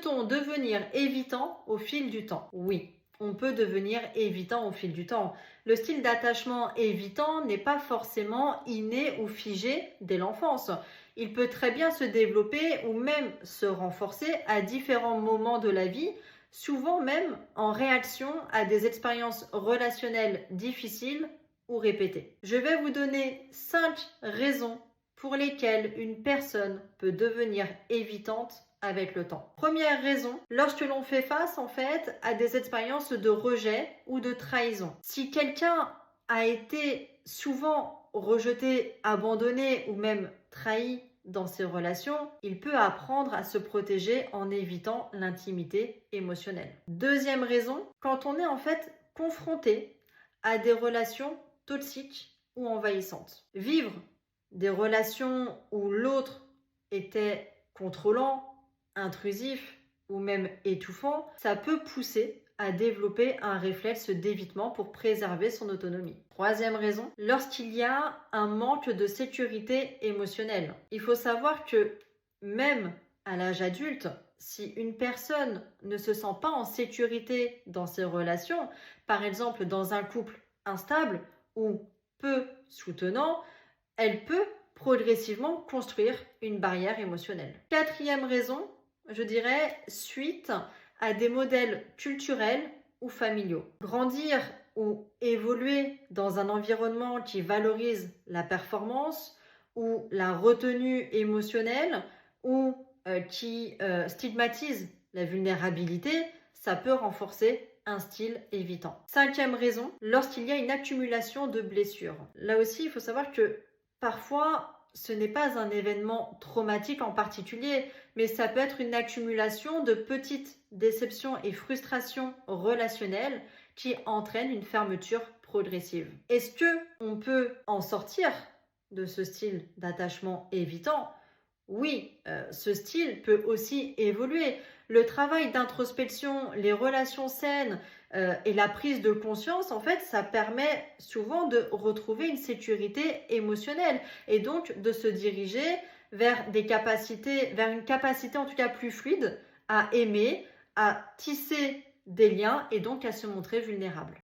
Peut-on devenir évitant au fil du temps? Oui, on peut devenir évitant au fil du temps. Le style d'attachement évitant n'est pas forcément inné ou figé dès l'enfance. Il peut très bien se développer ou même se renforcer à différents moments de la vie, souvent même en réaction à des expériences relationnelles difficiles ou répétées. Je vais vous donner 5 raisons pour lesquelles une personne peut devenir évitante avec le temps. Première raison, lorsque l'on fait face en fait à des expériences de rejet ou de trahison. Si quelqu'un a été souvent rejeté, abandonné ou même trahi dans ses relations, il peut apprendre à se protéger en évitant l'intimité émotionnelle. Deuxième raison, quand on est en fait confronté à des relations toxiques ou envahissantes. Vivre des relations où l'autre était contrôlant, intrusif ou même étouffant, ça peut pousser à développer un réflexe d'évitement pour préserver son autonomie. Troisième raison, lorsqu'il y a un manque de sécurité émotionnelle. Il faut savoir que même à l'âge adulte, si une personne ne se sent pas en sécurité dans ses relations, par exemple dans un couple instable ou peu soutenant, elle peut progressivement construire une barrière émotionnelle. Quatrième raison, je dirais suite à des modèles culturels ou familiaux. Grandir ou évoluer dans un environnement qui valorise la performance ou la retenue émotionnelle ou qui stigmatise la vulnérabilité, ça peut renforcer un style évitant. Cinquième raison, lorsqu'il y a une accumulation de blessures. Là aussi, il faut savoir que parfois, ce n'est pas un événement traumatique en particulier, mais ça peut être une accumulation de petites déceptions et frustrations relationnelles qui entraînent une fermeture progressive. Est-ce que on peut en sortir de ce style d'attachement évitant? Oui, ce style peut aussi évoluer. Le travail d'introspection, les relations saines et la prise de conscience, en fait, ça permet souvent de retrouver une sécurité émotionnelle et donc de se diriger vers vers une capacité en tout cas plus fluide à aimer, à tisser des liens et donc à se montrer vulnérable.